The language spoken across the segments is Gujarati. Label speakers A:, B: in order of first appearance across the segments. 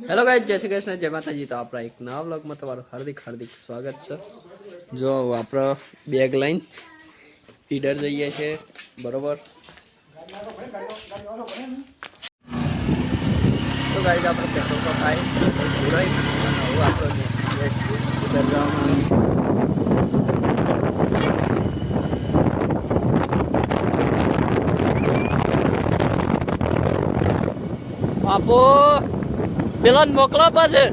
A: હેલો ગાઈસ, જય શ્રી કૃષ્ણ, જય માતાજી। તો આપણા એક નવા વ્લોગમાં તમારું હાર્દિક હાર્દિક સ્વાગત છે। જો આપણો બેગ લઈને ઈડર જઈએ છે, બરોબર। તો ગાઈસ આપણે પેટ્રોલ પંપ આવી પૂરાઈ અને હવે આપણે ઈડર જવાનું। બાપુ પેલો મોકલો પાછળ।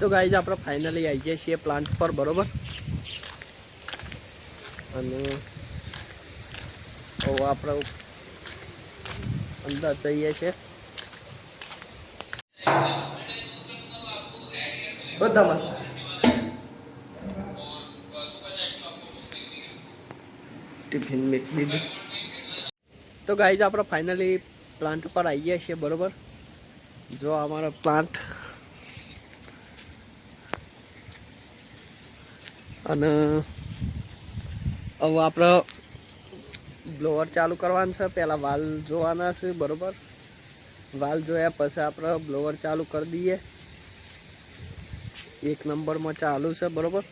A: तो गाइस આપણે ફાઇનલી આવી ગયા છીએ પ્લાન્ટ પર, બરોબર। અને હવે આપણે અંદર જઈએ છીએ બધામાં। ટિફિન મેક દીધું। તો ગાઈસ આપણે ફાઇનલી પ્લાન્ટ પર આવી ગયા છીએ, બરોબર। જો અમારો પ્લાન્ટ અને હવે આપણે બ્લોઅર ચાલુ કરવાનું છે। પહેલા વાલ જોવાના છે, બરોબર। વાલ જોયા પછી આપણે બ્લોઅર ચાલુ કરી દઈએ। એક નંબરમાં ચાલુ છે, બરોબર।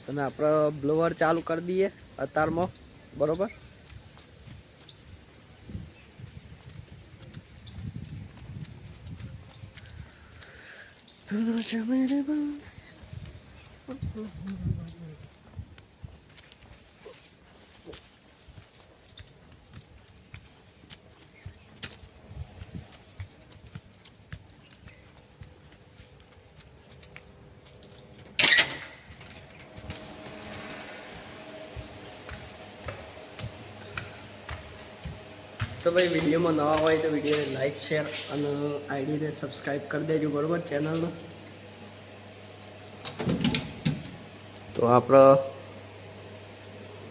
A: અને આપણે બ્લોઅર ચાલુ કરી દઈએ અત્યારમાં, બરોબર। तो भाई वीडियो में नवा हो तो वीडियो ने लाइक शेर और आईडी ने सब्सक्राइब कर देजो, बराबर चैनल ने। तो आप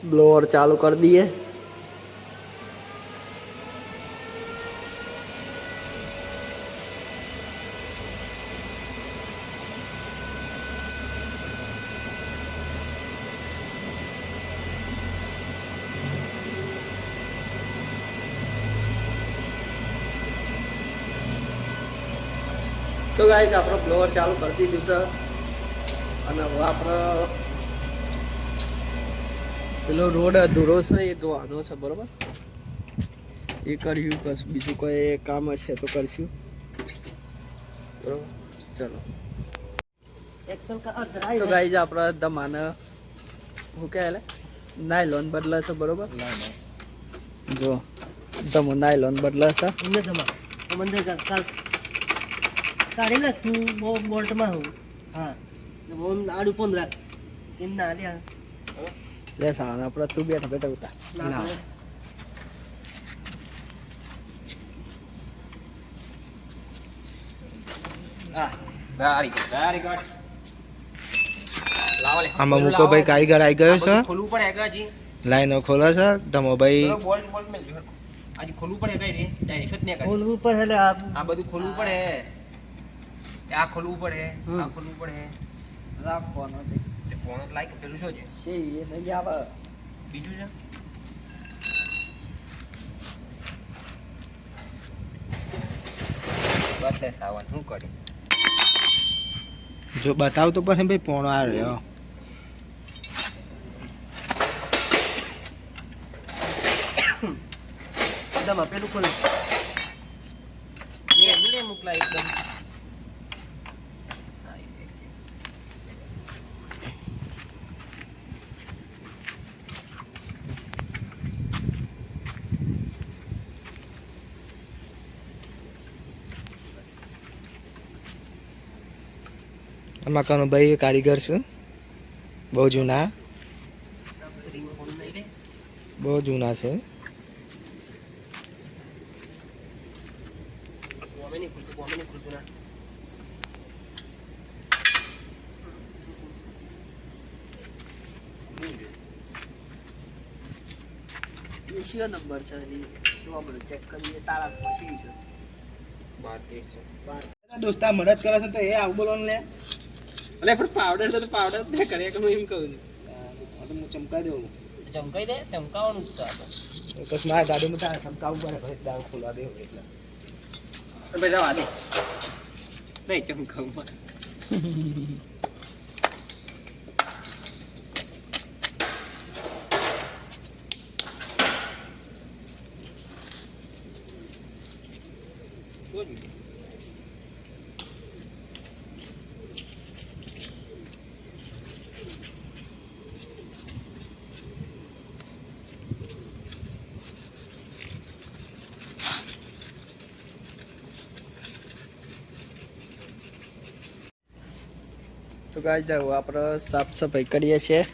A: ब्लोअर चालू कर दिए। तो गाइस आप ब्लोअर चालू कर दीधुं छे અને હવે આપણે પેલો રોડ અધૂરો છે એ ધોવાનો છે, બરોબર। એ કર્યું બસ, બીજું કોઈ કામ હશે તો કરશું, બરોબર। ચલો एक्शन का अर्थ है। तो गाइस આપણે દમાને હું કે એટલે નાયલોન બદલે છે, બરોબર। જો દમો નાયલોન બદલે છે ને દમા મંદિર કાલ કાઢી નાખ તું બોલ્ટમાં હું। હા આડું પણ રાખ એમ ના લે લે સાણ આપણે તું બેઠા બેઠા ઉતા ના હા વેરી ગુડ લાવો લે। આમાં મુકો ભાઈ કારીગર આવી ગયો છે, ખોલવું પડે આગળ લાઈનો ખોલે છે ધમો ભાઈ। બોલ્ટ બોલ્ટ મેલ જો આજી ખોલવું પડે કઈ રે ડાયરેક્ટ જ ને ખોલવું પડે એટલે આ બધું ખોલવું પડે। આ ખોલવું પડે, આ ખોલવું પડે, રાખવાનો તે કોણ લાઈક પેલું શું છે એ નહીં આવે બીજું છે બસ સાવન શું કરી જો બતાવ તો પણ ભાઈ પોણો આ રહ્યો એકદમ પેલું ખોલ ને મોકલા એકદમ મકાનો ભાઈ કારીગર છે, બહુ જૂના છે। શિયો નંબર છે તો આપણે ચેક કરીએ તારા પછી છે 12 દોસ્તા મદદ કરે છે તો એ આવું બોલવાનું લે અલે પણ પાવડર તો પાવડર દે કરે કે હું એમ કહું છું હું ચમકાઈ દઉં ચમકાઈ દે ચમકાવવાનું છે આપણે બસ મારા ગાડીમાં તારે ચમકાવવું પડે પછી દાવ ખોલવા દે એટલે ભાઈ જવા દે નહીં ચમકાવવા તો ગાય જાવ આપણે સાફ સફાઈ કરીએ છીએ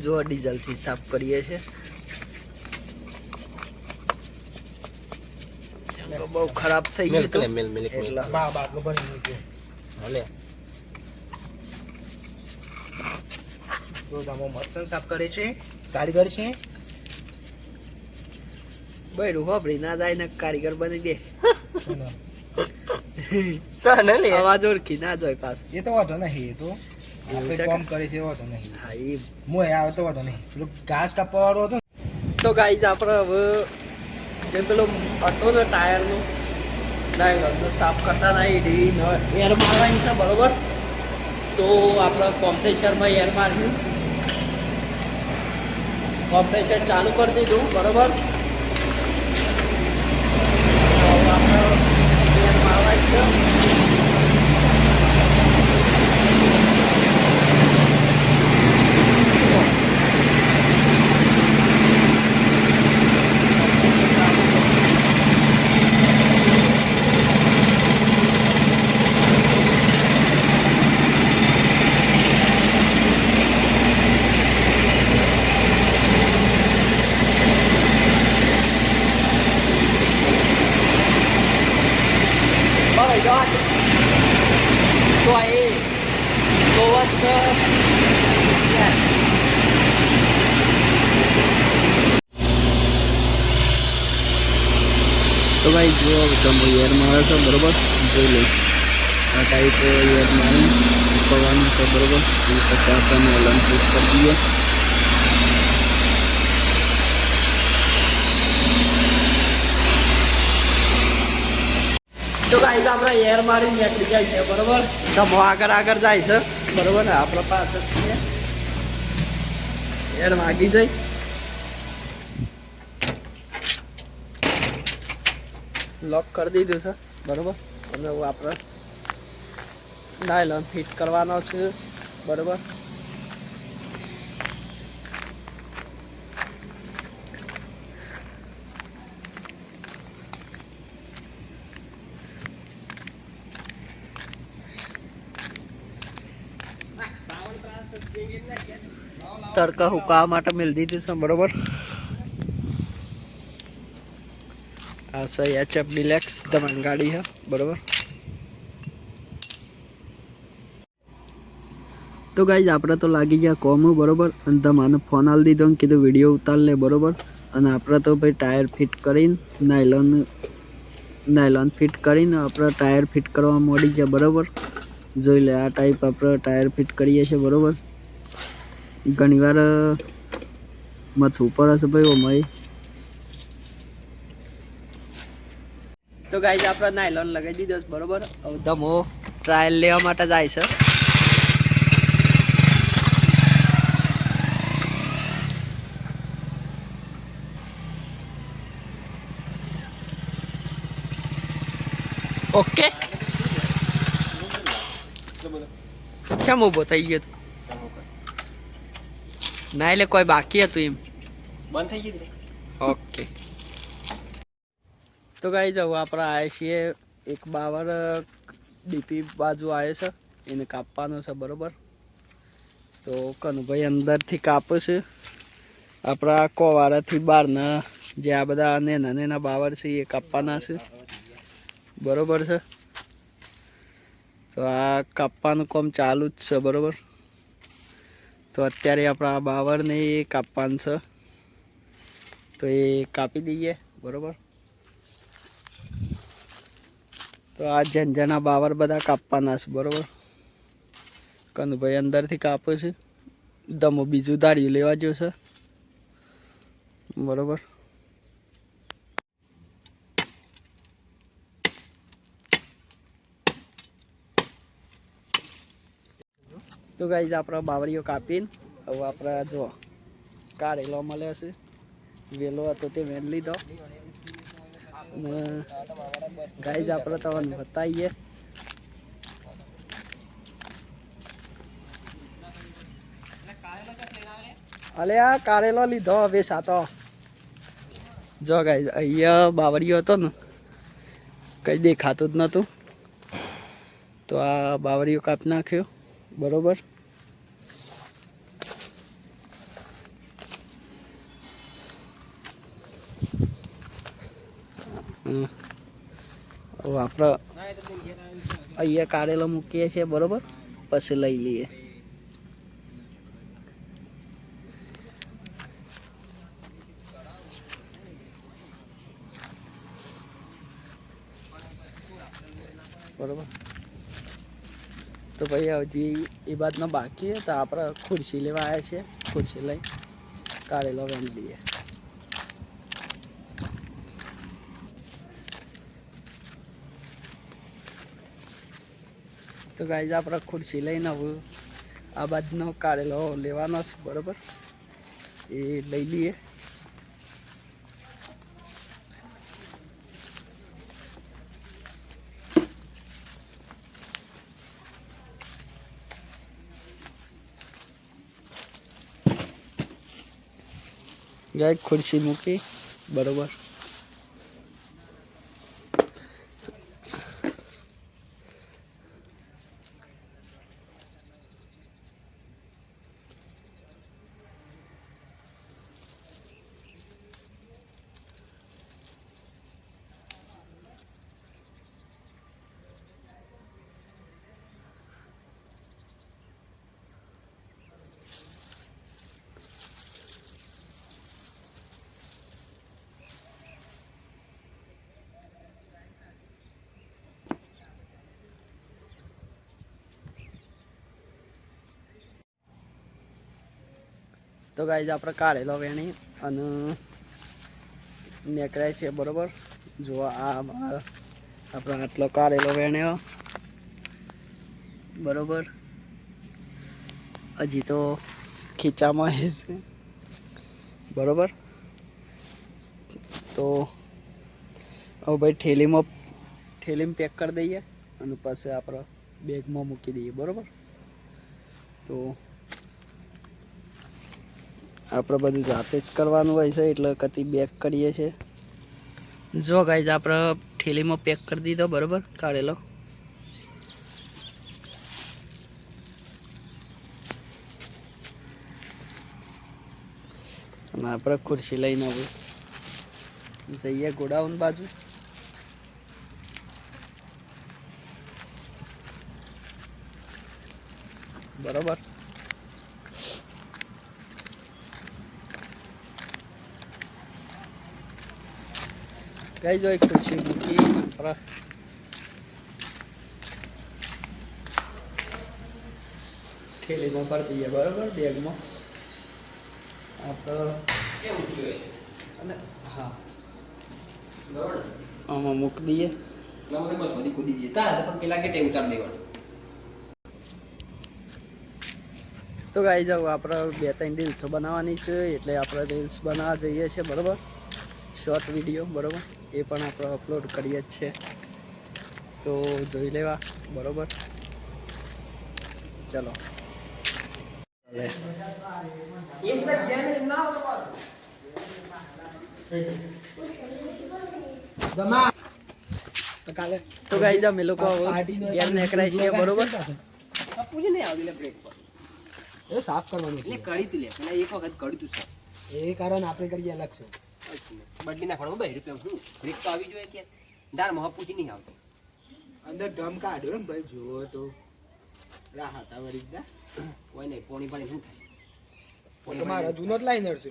A: જો ડીઝલ થી સાફ કરીએ છીએ બહુ ખરાબ થઈ ગયું તો એટલે બાટલો ભરી મૂક્યો હાલે તો જામો મસ્ત સાફ કરે છે કારીગર છે બૈરું હોબળી ના જાય ને કારીગર બની દે અવાજ ઓળખી ના જોય પાસ એ તો વાંધો નહીં એ તો આપણે કામ કરે છે વાંધો નહીં હા એ મોય આવે તો વાંધો નહીં પેલું ઘાસ કાપવા વાળો હતો તો ગાઈઝ આપણે હવે જે પેલો હતો ને ટાયરનો ડાયલોગનો સાફ કરતા નહીં એર મારવાની છે બરોબર તો આપણે કોમ્પ્રેસરમાં એર માર્યું કોમ્પ્રેસર ચાલુ કરી દીધું બરોબર તો આપણે એર મારવાની છે तो भाई जो તમે એર મારે છે બરોબર જોઈ લો આ ટાઈપ એર મારી કરવાનું છે બરોબર એ પછી આપણે લંચ કરી દઈએ તો ગાઈસ આપણે એર મારી નીકળી જાય છે બરોબર તો આગળ જાય છે બરોબર ને આપણે પાછળ છીએ એર માગી જાય લોક કરી દીધું છે બરોબર અને આપણે નાયલોન ફિટ કરવાનો છે બરોબર તડકા હુકાવા માટે મિલ દીધું છે બરોબર આ છે HF ડિલેક્સ તમારી ગાડી છે બરોબર તો ગાઈઝ આપણે તો લાગી ગયા કોમ બરોબર અને તમારે ફોન આલી દીધો ને કીધું વિડીયો ઉતાર લે બરોબર અને આપણે તો ભાઈ ટાયર ફિટ કરીને નાયલોન ફિટ કરીને આપણે ટાયર ફિટ કરવા મળી ગયા બરોબર જોઈ લે આ ટાઈપ આપણે ટાયર ફિટ કરીએ છીએ બરોબર ઘણીવાર માથું ઉપર હશે ભાઈ ઓમાં તો ગાઈઝ આપણે નાયલોન લગાવી દીધો છે બરોબર હવે ધમો ટ્રાયલ લેવા માટે જાય છે ઓકે કેમ ઊભો થઈ ગયો ના એટલે કોઈ બાકી હતું એમ બંધ થઈ ગયું ઓકે તો ગાઈઝ હવે આપણે આવ્યા છીએ એક બાવર ડીપી બાજુ આવ્યો છે એને કાપવાનો છે બરોબર તો કનુભાઈ અંદરથી કાપે છે આપણા કોવાડાથી બહારના જે આ બધા નાના બાવર છે એ કાપવાના છે બરોબર છે તો આ કાપવાનું કામ ચાલુ જ છે બરોબર તો અત્યારે આપણા આ બાવરને એ કાપવાનું છે તો એ કાપી દઈએ બરોબર. તો આ ઝંઝાના બાવર બધા કાપવાના છે બરોબર. કનુભાઈ અંદરથી કાપે છે, દમો બીજું દાળિયું લેવા જશે બરોબર. તો ગાઈઝ આપણા બાવરીઓ કાપીને હવે આપણે જો કાઢેલો મળે છે, વેલો હતો તે વેણ લીધો. ગાઈઝ આપણે તમને બતાવીએ. અલે આ કાઢેલો લીધો હવે સાતો. જો ગાઈઝ અહીંયા બાવરીઓ હતો ને કઈ દેખાતું જ નતું, તો આ બાવરીઓ કાપી નાખ્યો બરોબર. આપણે અહીંયા કાઢેલો મૂકીએ છીએ બરોબર, પછી લઈ લઈએ. બરોબર. તો ભાઈ હજી એ બાદનો બાકી તો આપણે ખુરશી લેવા આવ્યા છીએ, ખુરશી લઈ કાઢેલો વેણ લઈએ. તો ગાઈઝ આપણે ખુરશી લઈને હવે આ બાજુનો કાઢેલો લેવાનો છે બરોબર, એ લઈ લઈએ. ગાય ખુરશી મૂકી બરોબર. તો ગાઈઝ આપણે કાઢેલો વેણી અને નીકળાય છે બરોબર. જો આ આપણે આટલો કાઢેલો વેણ્યો બરોબર. હજી તો ખીચામાં છે બરોબર. તો હવે ભાઈ ઠેલીમાં પેક કરી દઈએ અને પછી આપણે બેગમાં મૂકી દઈએ બરોબર. તો આપણે બધું જાતે જ કરવાનું હોય છે એટલે કદી બેક કરીએ છીએ. જો ગાઈઝ આપણે ઠેલીમાં પેક કરી દીધો બરોબર કાઢેલો. અને આપણે ખુરશી લઈને હવે જઈએ ગોડાઉન બાજુ. બરોબર. કઈ જો એક ખુરશી મૂકી આપણા ઠેલીમાં ભરી દઈએ બરોબર, બેગમાં આપણે અને હા આમાં મૂકી દઈએ.
B: કૂદી જઈએ પણ પેલા કે ઉતાર દેવાનું.
A: તો ગાઈ જાવ આપણે 2-3 રીલ્સો બનાવવાની છે એટલે આપણે રીલ્સ બનાવવા જઈએ છીએ બરોબર, શોર્ટ વિડીયો બરોબર. એ પણ આપણે અપલોડ કરીએ જ છે, તો જોઈ લેવા બરોબર. ચલો તો ગાઈ જાવ અમે લોકો ઘેર નીકળાય છે બરોબર.
B: એ સાફ કરવાનું એટલે કરી તું લે પેલા એક વખત કરી તું સાફ, એ કારણ આપણે કરીએ અલગ છે. બદલી નાખવાનું 2 રૂપિયા શું બ્રેક તો આવી જોઈએ કે દાર મહા પૂછી નહીં આવતો. અંદર ડમ કાઢ્યો ને ભાઈ જુઓ તો રાહત આવડી દા કોઈ નહીં પોણી પાણી શું થાય. તમારા જૂનો જ લાઈનર છે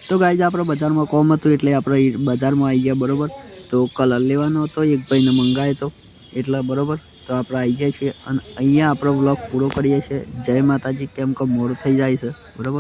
A: તો ગાઈઝ આપણે બજારમાં કોમ હતું એટલે આપણે બજારમાં આવી ગયા બરોબર. તો કલર લેવાનો હતો, એક ભાઈને મંગાવ્યો હતો એટલે બરોબર. તો આપણે આવી ગયા છીએ અને અહીંયા આપણો વ્લોગ પૂરો કરીએ છીએ. જય માતાજી, કેમ કે મોડું થઈ જાય છે બરોબર.